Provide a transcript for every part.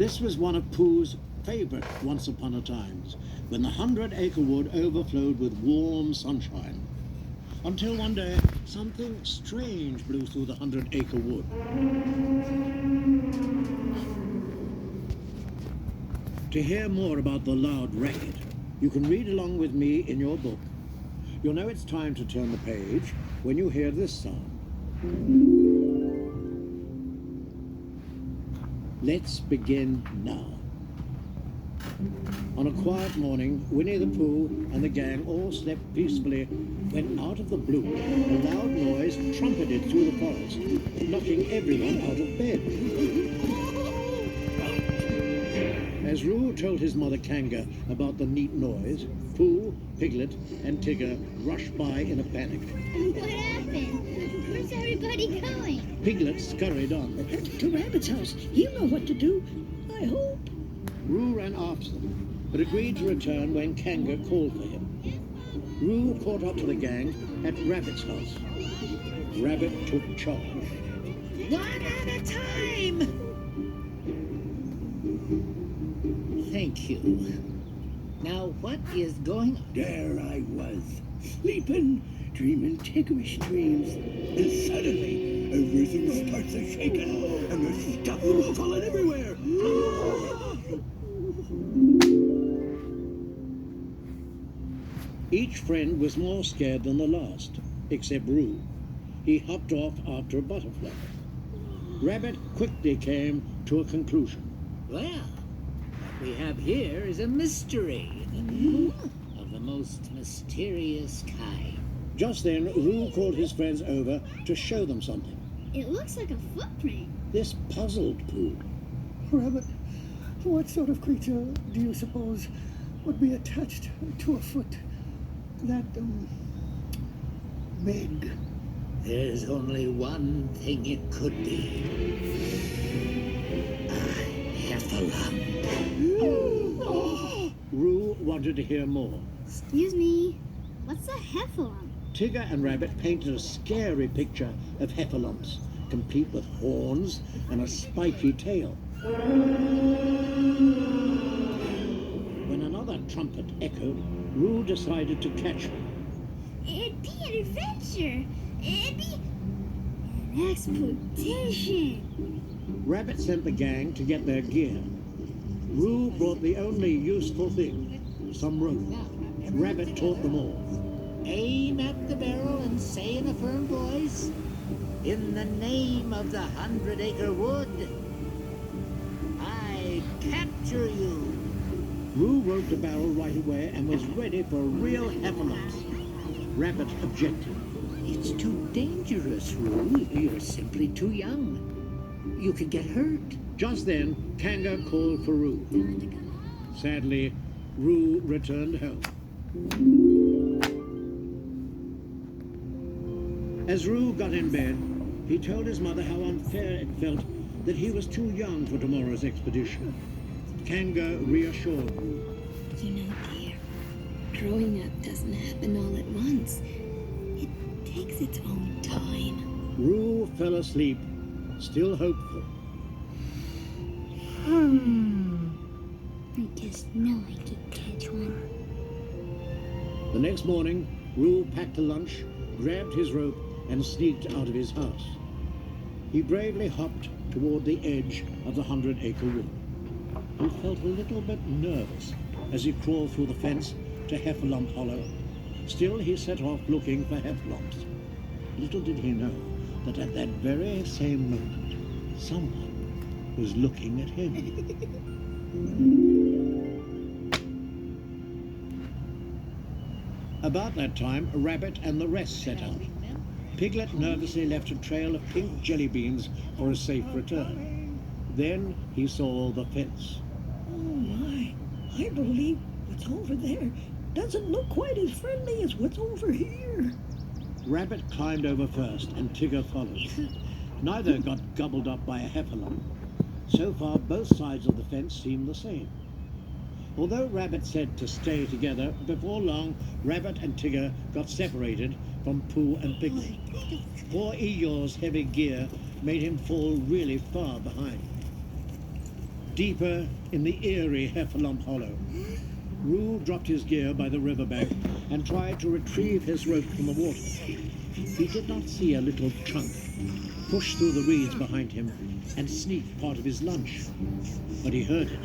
This was one of Pooh's favorite once upon a times, when the 100-acre wood overflowed with warm sunshine. Until one day, something strange blew through the 100-acre wood. To hear more about the loud racket, you can read along with me in your book. You'll know it's time to turn the page when you hear this sound. Let's begin now. On a quiet morning, Winnie the Pooh and the gang all slept peacefully when out of the blue, a loud noise trumpeted through the forest, knocking everyone out of bed. As Roo told his mother Kanga about the neat noise, Pooh, Piglet, and Tigger rushed by in a panic. What happened? Where's everybody going? Piglet scurried on. To Rabbit's house. He'll know what to do, I hope. Roo ran after them, but agreed to return when Kanga called for him. Roo caught up to the gang at Rabbit's house. Rabbit took charge. One at a time! Thank you. Now, what is going on? There I was, sleeping, dreaming ticklish dreams, and suddenly everything starts a-shaking, and there's stuff falling everywhere. Each friend was more scared than the last, except Roo. He hopped off after a butterfly. Rabbit quickly came to a conclusion. Well, what we have here is a mystery of the most mysterious kind. Just then, Roo called his friends over to show them something. It looks like a footprint. This puzzled Pooh. Rabbit, what sort of creature do you suppose would be attached to a foot that, big? There's only one thing it could be. A heffalump. Roo wanted to hear more. Excuse me. What's a heffalump? Tigger and Rabbit painted a scary picture of heffalumps, complete with horns and a spiky tail. When another trumpet echoed, Roo decided to catch her. It'd be an adventure. It'd be an expedition. Rabbit sent the gang to get their gear. Roo brought the only useful thing, some rope. Rabbit taught them all. Aim at the barrel and say in a firm voice, in the name of the 100-acre wood, I capture you. Roo roped the barrel right away and was ready for real heffalumps. Rabbit objected. It's too dangerous, Roo. You're simply too young. You could get hurt. Just then, Kanga called for Roo. Sadly, Roo returned home. As Roo got in bed, he told his mother how unfair it felt that he was too young for tomorrow's expedition. Kanga reassured Roo. You know, dear, growing up doesn't happen all at once. It takes its own time. Roo fell asleep, still hopeful. I just know I could catch one. The next morning, Roo packed a lunch, grabbed his rope, and sneaked out of his house. He bravely hopped toward the edge of the 100-acre wood. He felt a little bit nervous as he crawled through the fence to Heffalump Hollow. Still, he set off looking for heffalumps. Little did he know that at that very same moment, someone was looking at him. About that time, Rabbit and the rest set out. Piglet nervously left a trail of pink jelly beans for a safe return. Then he saw the fence. Oh my, I believe what's over there doesn't look quite as friendly as what's over here. Rabbit climbed over first and Tigger followed. Neither got gobbled up by a heffalump. So far, both sides of the fence seemed the same. Although Rabbit said to stay together, before long, Rabbit and Tigger got separated from Pooh and Piglet. Poor Eeyore's heavy gear made him fall really far behind. deeper in the eerie Heffalump Hollow. Roo dropped his gear by the riverbank and tried to retrieve his rope from the water. He did not see a little chunk push through the reeds behind him and sneak part of his lunch, but he heard it.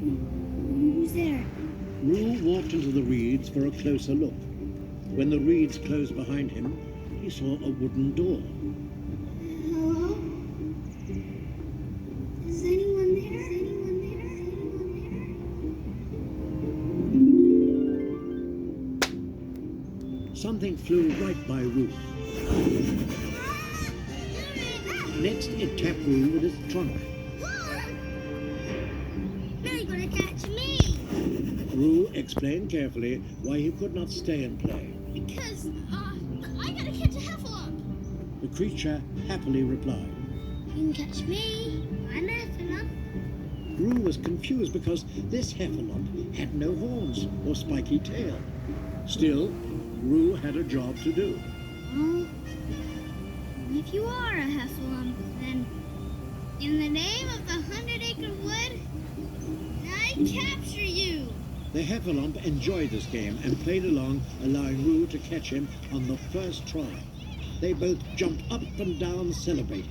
Who's there? Roo walked into the reeds for a closer look. When the reeds closed behind him, he saw a wooden door. Hello? Is anyone there? Something flew right by Roo. Next, it tapped Roo with its trunk. Now you're gonna catch me! Roo explained carefully why he could not stay and play. Because, I gotta catch a heffalump. The creature happily replied. You can catch me. I'm a heffalump. Roo was confused because this heffalump had no horns or spiky tail. Still, Roo had a job to do. Well, if you are a heffalump, then in the name of the 100-acre wood, I capture you. The heffalump enjoyed this game and played along, allowing Roo to catch him on the first try. They both jumped up and down celebrating.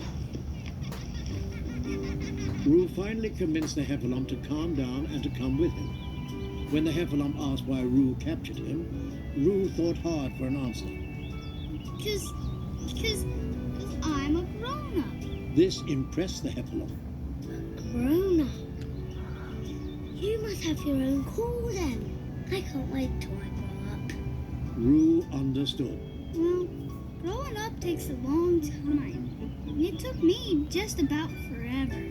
Roo finally convinced the heffalump to calm down and to come with him. When the heffalump asked why Roo captured him, Roo thought hard for an answer. Because I'm a grown-up. This impressed the heffalump. Grown-up? You must have your own call then. I can't wait till I grow up. Roo understood. Well, growing up takes a long time. It took me just about forever.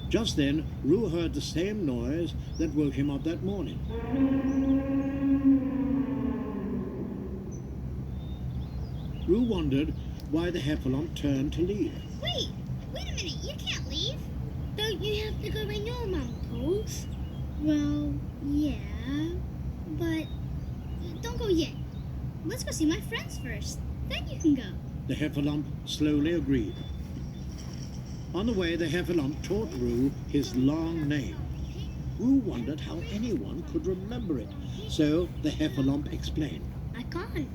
Just then, Roo heard the same noise that woke him up that morning. Roo wondered why the heffalump turned to leave. Wait a minute, you can't leave. Don't you have to go when your mum calls? Well, yeah, but don't go yet. Let's go see my friends first. Then you can go. The heffalump slowly agreed. On the way, the heffalump taught Roo his long name. Roo wondered how anyone could remember it, so the heffalump explained. I can't.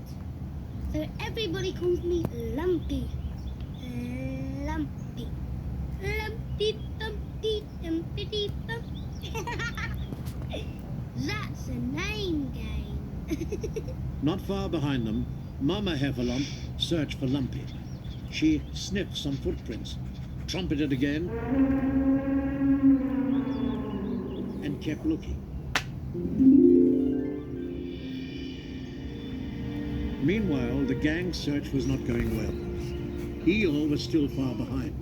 So everybody calls me Lumpy. Lumpy. Lumpy, bumpy, dumpity, bump. That's a name game. Not far behind them, Mama Heffalump searched for Lumpy. She sniffed some footprints, trumpeted again, and kept looking. Meanwhile, the gang's search was not going well. Eeyore was still far behind.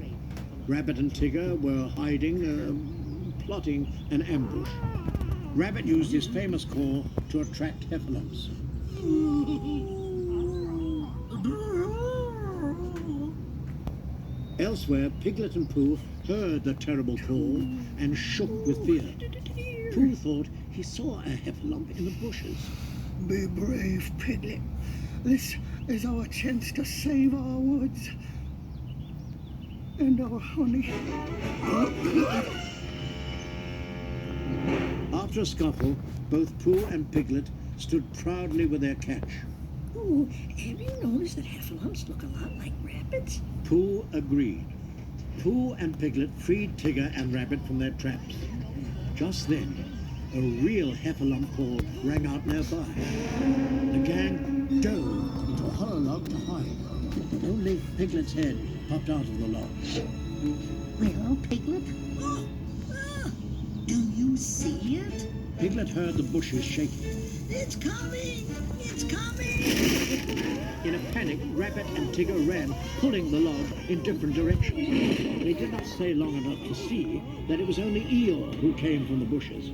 Rabbit and Tigger were hiding, plotting an ambush. Rabbit used his famous call to attract heffalumps. Elsewhere, Piglet and Pooh heard the terrible call and shook with fear. Pooh thought he saw a heffalump in the bushes. Be brave, Piglet. This is our chance to save our woods and our honey. After a scuffle, both Pooh and Piglet stood proudly with their catch. Oh, have you noticed that heffalumps look a lot like rabbits? Pooh agreed. Pooh and Piglet freed Tigger and Rabbit from their traps. Just then, a real heffalump call rang out nearby. The gang dove into a hollow log to hide. Only Piglet's head popped out of the log. Well, Piglet? Do you see it? Piglet heard the bushes shaking. It's coming! It's coming! In a panic, Rabbit and Tigger ran, pulling the log in different directions. They did not stay long enough to see that it was only Eeyore who came from the bushes.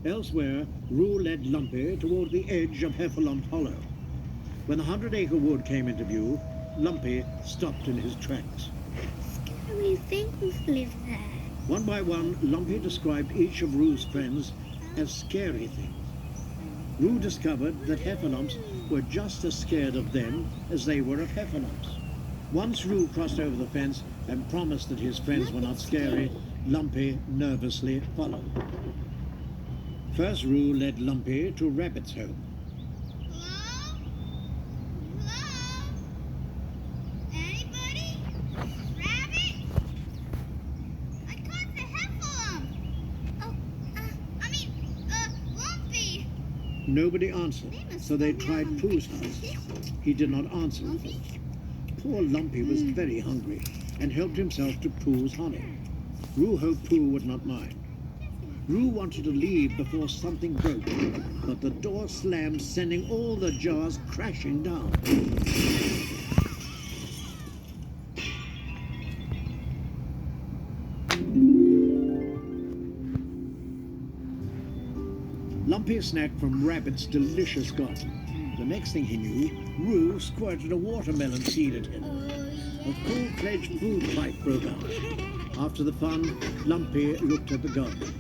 Elsewhere, Roo led Lumpy toward the edge of Heffalump Hollow. When the 100-acre wood came into view, Lumpy stopped in his tracks. Scary things live there. One by one, Lumpy described each of Roo's friends as scary things. Roo discovered that heffalumps were just as scared of them as they were of heffalumps. Once Roo crossed over the fence and promised that his friends were not scary, Lumpy nervously followed. First, Roo led Lumpy to Rabbit's home. Hello? Hello? Anybody? Rabbit? I caught the heffalump. Oh, Lumpy. Nobody answered, so they tried Pooh's house. He did not answer. Lumpy? Poor Lumpy was very hungry and helped himself to Pooh's honey. Roo hoped Pooh would not mind. Roo wanted to leave before something broke, but the door slammed, sending all the jars crashing down. Lumpy snacked from Rabbit's delicious garden. The next thing he knew, Roo squirted a watermelon seed at him. A full-fledged food fight broke out. After the fun, Lumpy looked at the garden.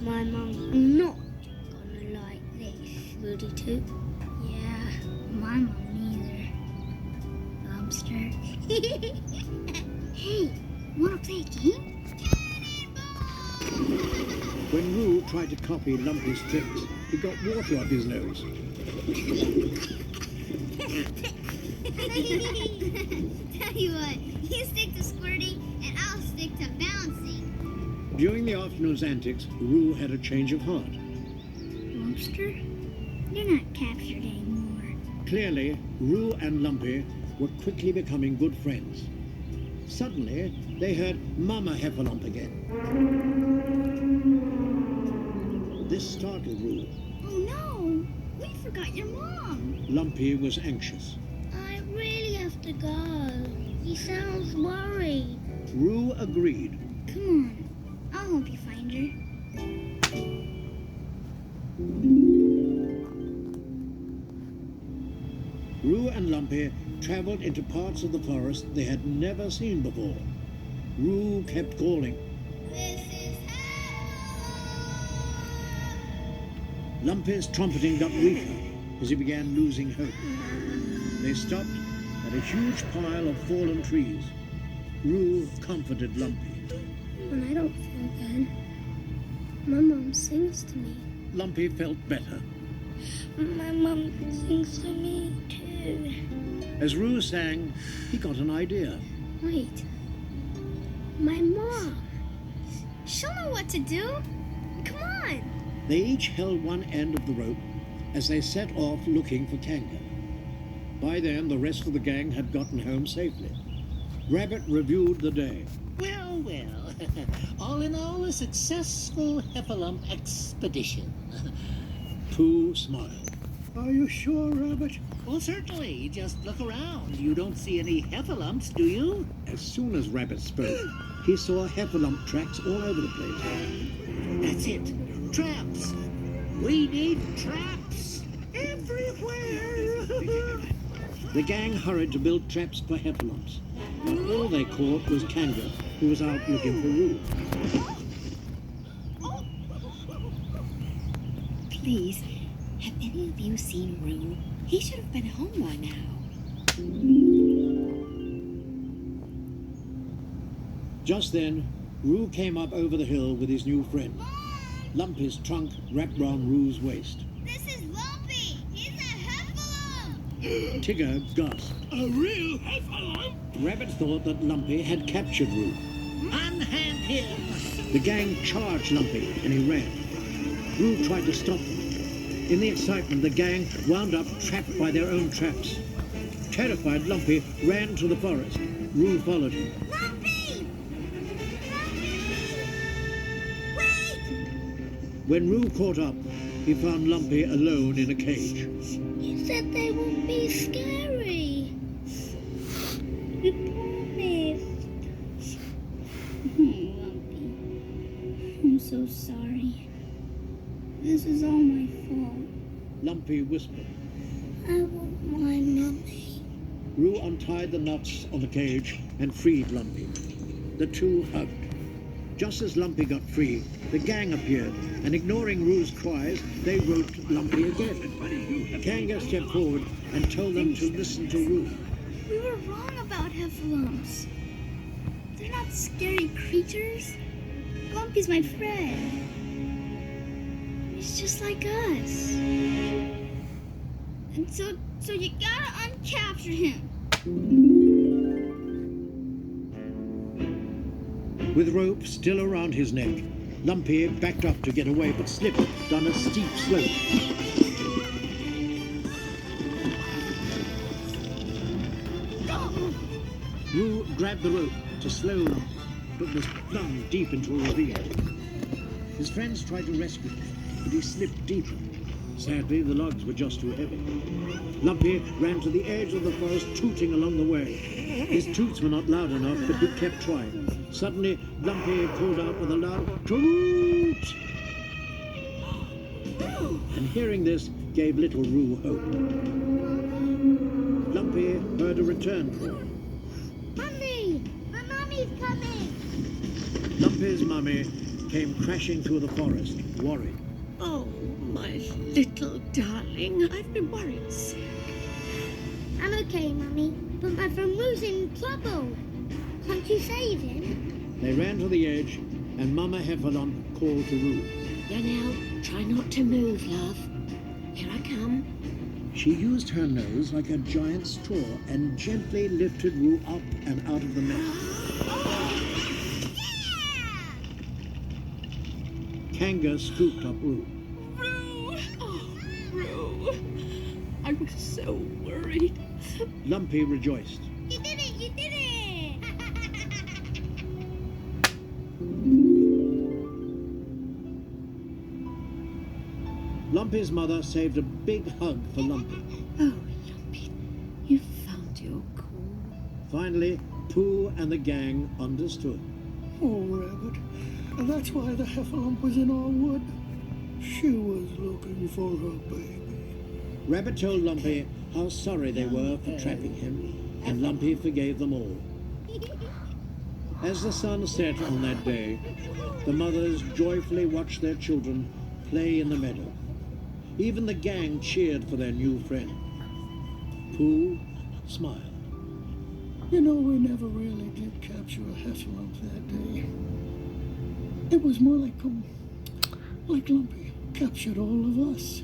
My mum's not gonna like this, Rudy Toot. Yeah, my mum neither. Lumpster. Hey, wanna play a game? When Roo tried to copy Lumpy's tricks, he got water up his nose. Tell you what, you stick to squirting and I'll stick to bouncing. During the afternoon's antics, Roo had a change of heart. Lumpster, you're not captured anymore. Clearly, Roo and Lumpy were quickly becoming good friends. Suddenly, they heard Mama Heffalump again. This startled Roo. Oh no, we forgot your mom. Lumpy was anxious. I really have to go. He sounds worried. Roo agreed. Come on, I'll help you find her. Roo and Lumpy traveled into parts of the forest they had never seen before. Roo kept calling. This is Lumpy's trumpeting got weaker as he began losing hope. They stopped at a huge pile of fallen trees. Roo comforted Lumpy. When I don't feel good, my mom sings to me. Lumpy felt better. My mom sings to me too. As Roo sang, he got an idea. Wait, my mom. She'll know what to do. Come on. They each held one end of the rope as they set off looking for Kanga. By then, the rest of the gang had gotten home safely. Rabbit reviewed the day. Well, well. All in all, a successful heffalump expedition. Pooh smiled. Are you sure, Rabbit? Well, certainly. Just look around. You don't see any heffalumps, do you? As soon as Rabbit spoke, he saw heffalump tracks all over the place. That's it. Traps. We need traps everywhere. The gang hurried to build traps for heffalumps. But all they caught was Kanga, who was out looking for Roo. Please, have any of you seen Roo? He should have been home by now. Just then, Roo came up over the hill with his new friend. Lumpy's trunk wrapped round Roo's waist. This is Lumpy. He's a heffalump. Tigger gasped. A real heffalump? Rabbit thought that Lumpy had captured Roo. Unhand him. The gang charged Lumpy, and he ran. Roo tried to stop them. In the excitement, the gang wound up trapped by their own traps. Terrified, Lumpy ran to the forest. Roo followed him. Lumpy! Wait! When Roo caught up, he found Lumpy alone in a cage. You said they won't be scary. You promised. Lumpy, I'm so sorry. This is all my fault. Lumpy whispered. I want my mummy. Roo untied the knots on the cage and freed Lumpy. The two hugged. Just as Lumpy got free, the gang appeared, and ignoring Roo's cries, they roped Lumpy again. Kanga stepped forward and told them to listen to Roo. We were wrong about heffalumps. They're not scary creatures. Lumpy's my friend. He's just like us. And so you gotta uncapture him. With rope still around his neck, Lumpy backed up to get away but slipped down a steep slope. Roo grabbed the rope to slow Lumpy, but was flung deep into a ravine. His friends tried to rescue him, but he slipped deeper. Sadly, the logs were just too heavy. Lumpy ran to the edge of the forest, tooting along the way. His toots were not loud enough, but he kept trying. Suddenly, Lumpy called out with a loud toot! And hearing this, gave little Roo hope. Lumpy heard a return call. Mummy! My mummy's coming! Lumpy's mummy came crashing through the forest, worried. Oh, my little darling, I've been worried sick. I'm okay, Mummy, but my friend Roo's in trouble. Can't you save him? They ran to the edge, and Mama Heffalump called to Roo. Now, try not to move, love. Here I come. She used her nose like a giant straw and gently lifted Roo up and out of the net. Kanga scooped up Roo. Roo! Oh, Roo. I was so worried. Lumpy rejoiced. You did it! You did it! Lumpy's mother saved a big hug for Lumpy. Oh, Lumpy, you found your cool. Finally, Pooh and the gang understood. Oh, Rabbit. And that's why the Heffalump was in our wood. She was looking for her baby. Rabbit told Lumpy how sorry they were for trapping him, and Lumpy forgave them all. As the sun set on that day, the mothers joyfully watched their children play in the meadow. Even the gang cheered for their new friend. Pooh smiled. You know, we never really did capture a Heffalump that day. It was more like Lumpy captured all of us.